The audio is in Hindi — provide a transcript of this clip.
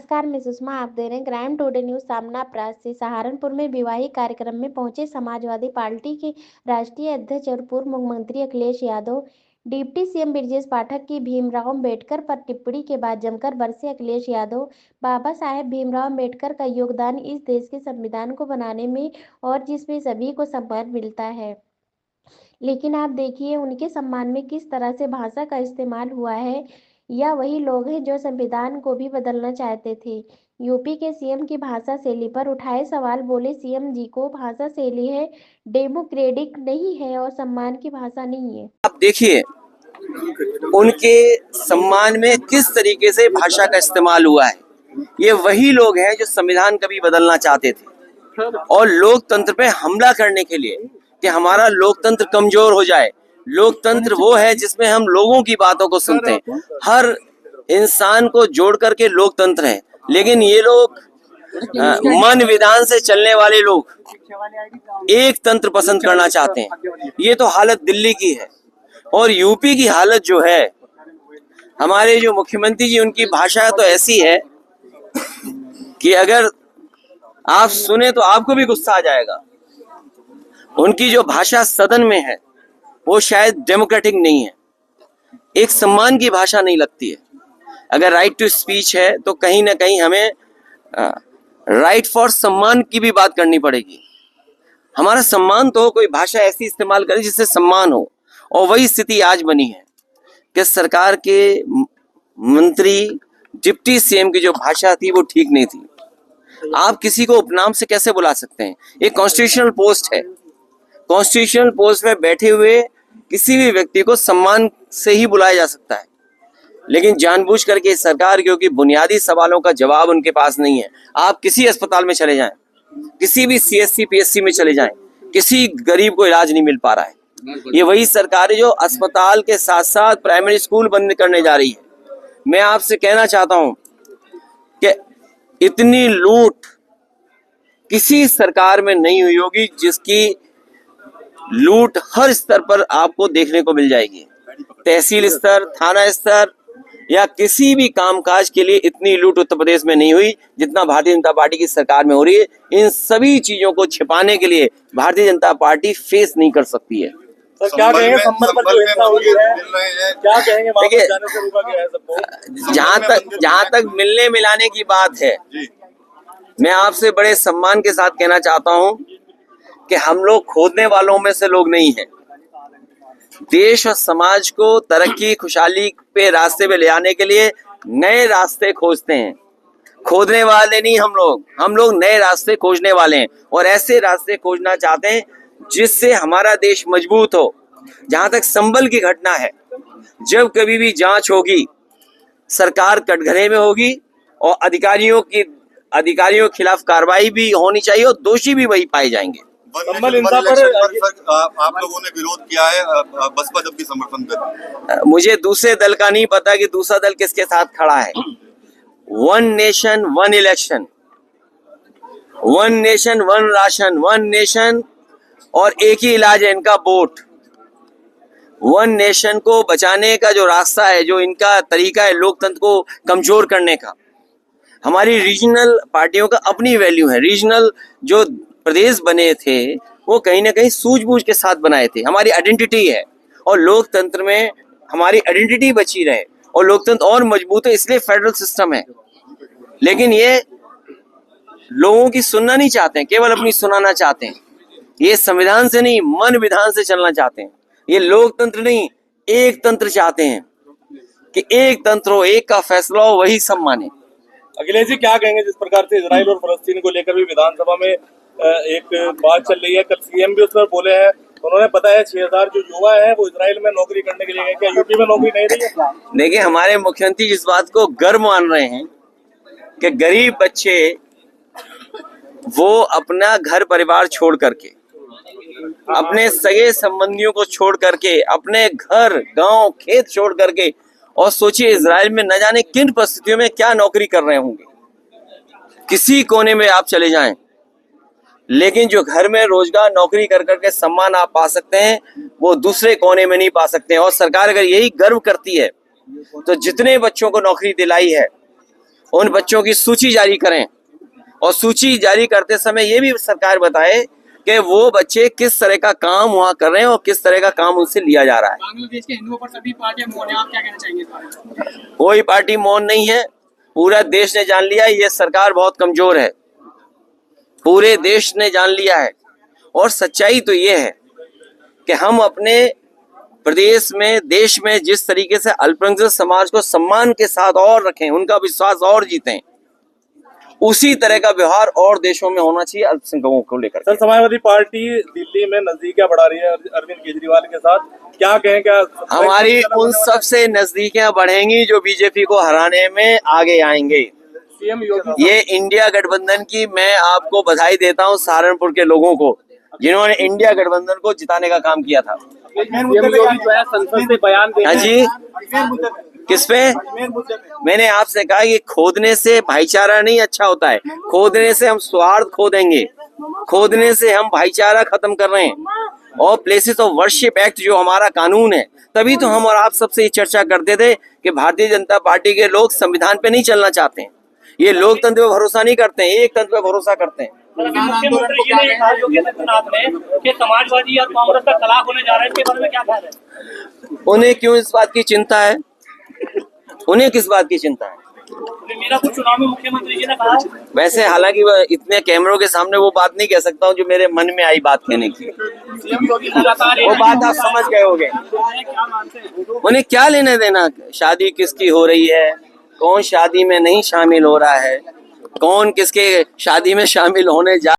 नमस्कार, मैं सुषमा। आप देख रहे हैं क्राइम टुडे न्यूज सामना प्रास से। सहारनपुर में विवाहिक कार्यक्रम में पहुंचे समाजवादी पार्टी के राष्ट्रीय अध्यक्ष और पूर्व मुख्यमंत्री अखिलेश यादव। डिप्टी सीएम ब्रजेश पाठक की भीमराव अम्बेडकर पर टिप्पणी के बाद जमकर बरसे अखिलेश यादव। बाबा साहेब भीमराव अम्बेडकर का योगदान इस देश के संविधान को बनाने में और जिसमें सभी को सम्मान मिलता है, लेकिन आप देखिए उनके सम्मान में किस तरह से भाषा का इस्तेमाल हुआ है। या वही लोग हैं जो संविधान को भी बदलना चाहते थे। यूपी के सीएम की भाषा शैली पर उठाए सवाल, बोले सीएम जी को भाषा शैली है, डेमोक्रेटिक नहीं है और सम्मान की भाषा नहीं है। आप देखिए उनके सम्मान में किस तरीके से भाषा का इस्तेमाल हुआ है। ये वही लोग हैं जो संविधान कभी बदलना चाहते थे और लोकतंत्र पे हमला करने के लिए कि हमारा लोकतंत्र कमजोर हो जाए। लोकतंत्र वो है जिसमें हम लोगों की बातों को सुनते हैं, हर इंसान को जोड़ करके लोकतंत्र है। लेकिन ये लोग मन विधान से चलने वाले लोग एक तंत्र पसंद करना चाहते हैं। ये तो हालत दिल्ली की है और यूपी की हालत जो है, हमारे जो मुख्यमंत्री जी, उनकी भाषा तो ऐसी है कि अगर आप सुने तो आपको भी गुस्सा आ जाएगा। उनकी जो भाषा सदन में है वो शायद डेमोक्रेटिक नहीं है, एक सम्मान की भाषा नहीं लगती है। अगर राइट टू स्पीच है तो कहीं ना कहीं हमें राइट फॉर सम्मान की भी बात करनी पड़ेगी। हमारा सम्मान तो कोई भाषा ऐसी इस्तेमाल करे जिससे सम्मान हो, और वही स्थिति आज बनी है कि सरकार के मंत्री, डिप्टी सीएम की जो भाषा थी वो ठीक नहीं थी। आप किसी को उपनाम से कैसे बुला सकते हैं? एक कॉन्स्टिट्यूशनल पोस्ट है, कॉन्स्टिट्यूशनल पोस्ट में बैठे हुए किसी भी व्यक्ति को सम्मान से ही बुलाया जा सकता है। लेकिन जानबूझ करके सरकार, क्योंकि बुनियादी सवालों का जवाब उनके पास नहीं है। आप किसी अस्पताल में चले जाएं, किसी भी सीएससी पीएससी में चले जाएं, किसी गरीब को इलाज नहीं मिल पा रहा है। ये वही सरकार है जो अस्पताल के साथ साथ प्राइमरी स्कूल बंद करने जा रही है। मैं आपसे कहना चाहता हूं कि इतनी लूट किसी सरकार में नहीं हुई होगी जिसकी लूट हर स्तर पर आपको देखने को मिल जाएगी। तहसील स्तर, थाना स्तर या किसी भी कामकाज के लिए इतनी लूट उत्तर प्रदेश में नहीं हुई जितना भारतीय जनता पार्टी की सरकार में हो रही है। इन सभी चीजों को छिपाने के लिए भारतीय जनता पार्टी फेस नहीं कर सकती है। तो क्या कहेंगे संबल पर जो हिंसा हुई है, क्या कहेंगे? देखिए, जाने से रोका गया है सबको। जहां तक मिलने मिलाने की बात है, मैं आपसे बड़े सम्मान के साथ कहना चाहता हूं कि हम लोग खोदने वालों में से लोग नहीं हैं। देश और समाज को तरक्की खुशहाली पे रास्ते पे ले आने के लिए नए रास्ते खोजते हैं, खोदने वाले नहीं हम लोग नए रास्ते खोजने वाले हैं और ऐसे रास्ते खोजना चाहते हैं जिससे हमारा देश मजबूत हो। जहां तक संबल की घटना है, जब कभी भी जांच होगी सरकार कटघरे में होगी और अधिकारियों के खिलाफ कार्रवाई भी होनी चाहिए और दोषी भी वही पाए जाएंगे। संबल हिंसा पर आप लोगों ने विरोध किया है, बसपा जबकि समर्थन कर। मुझे दूसरे दल का नहीं पता कि दूसरा दल किसके साथ खड़ा है। One nation one election, one nation one ration, one nation और एक ही इलाज है इनका, वोट। वन नेशन को बचाने का जो रास्ता है, जो इनका तरीका है लोकतंत्र को कमजोर करने का। हमारी रीजनल पार्टियों का अपनी वैल्यू है। रीजनल जो प्रदेश बने थे वो कहीं ना कहीं सूझबूझ के साथ बनाए थे। हमारी आइडेंटिटी है और लोकतंत्र में हमारी आइडेंटिटी बची रहे और लोकतंत्र और मजबूत है, इसलिए फेडरल सिस्टम है। लेकिन ये लोगों की सुनना नहीं चाहते हैं, केवल अपनी सुनाना चाहते हैं। ये संविधान से नहीं, मन विधान से चलना चाहते हैं। ये लोकतंत्र नहीं, एक तंत्र चाहते हैं कि एक तंत्र हो, एक का फैसला हो, वही सब माने। अखिलेश जी, क्या कहेंगे जिस प्रकार से इजराइल और फलस्तीन को लेकर भी विधानसभा में एक बात चल रही है? कल सीएम भी उस पर बोले हैं, उन्होंने बताया 6000 जो युवा है वो इजराइल में नौकरी करने के लिए गए। क्या यूपी में नौकरी नहीं रही है? देखिए, हमारे मुख्यमंत्री इस बात को गर्व मान रहे हैं कि गरीब बच्चे वो अपना घर परिवार छोड़ करके, अपने सगे संबंधियों को छोड़ करके, अपने घर गांव खेत छोड़ करके, और सोचिए इजराइल में न जाने किन परिस्थितियों में क्या नौकरी कर रहे होंगे। किसी कोने में आप चले जाएं, लेकिन जो घर में रोजगार नौकरी कर करके सम्मान आप पा सकते हैं वो दूसरे कोने में नहीं पा सकते हैं। और सरकार अगर यही गर्व करती है तो जितने बच्चों को नौकरी दिलाई है उन बच्चों की सूची जारी करें और सूची जारी करते समय ये भी सरकार बताए कि वो बच्चे किस तरह का काम वहाँ कर रहे हैं और किस तरह का काम उनसे लिया जा रहा है। बांग्लादेश के हिंदुओं पर सभी पार्टियां मौन है, आप क्या कहना चाहेंगे इस बारे में? कोई पार्टी मौन नहीं है, पूरा देश ने जान लिया ये सरकार बहुत कमजोर है, पूरे देश ने जान लिया है। और सच्चाई तो ये है कि हम अपने प्रदेश में, देश में जिस तरीके से अल्पसंख्यक समाज को सम्मान के साथ और रखें, उनका विश्वास और जीतें, उसी तरह का व्यवहार और देशों में होना चाहिए अल्पसंख्यकों को लेकर। सर, समाजवादी पार्टी दिल्ली में नजदीकियां बढ़ा रही है अरविंद केजरीवाल के साथ, क्या कहें? क्या हमारी उन सबसे नजदीकियां बढ़ेंगी जो बीजेपी को हराने में आगे आएंगे। सीएम योगी, ये इंडिया गठबंधन की मैं आपको बधाई देता हूं, सहारनपुर के लोगों को जिन्होंने इंडिया गठबंधन को जिताने का काम किया था। सीएम योगी जो है संसद से बयान दे हाँ जी, किस पे? मैंने आपसे कहा कि खोदने से भाईचारा नहीं अच्छा होता है, खोदने से हम स्वार्थ खो देंगे, खोदने से हम भाईचारा खत्म कर रहे हैं। और प्लेसेस ऑफ वर्शिप एक्ट जो हमारा कानून है, तभी तो हम और आप सबसे ये चर्चा करते थे कि भारतीय जनता पार्टी के लोग संविधान पे नहीं चलना चाहते हैं, ये लोकतंत्र पे भरोसा नहीं करते हैं, एक तंत्र पे भरोसा करते हैं। मुख्यमंत्री जी ने कहा योगी आदित्यनाथ ने कि समाजवादी और कांग्रेस का तलाक होने जा रहा है, इसके बारे में क्या ख्याल है? उन्हें क्यों इस बात की चिंता है? उन्हें किस बात की चिंता है? मेरा कुछ चुनाव में मुख्यमंत्री जी ने कहा। वैसे हालांकि इतने कैमरों के सामने वो बात नहीं कह सकता हूँ जो मेरे मन में आई बात कहने की, सीएम योगी लगातार वो बात आप समझ गए होंगे। क्या मानते हैं? उन्हें क्या लेना देना शादी किसकी हो रही है, कौन शादी में नहीं शामिल हो रहा है, कौन किसके शादी में शामिल होने जा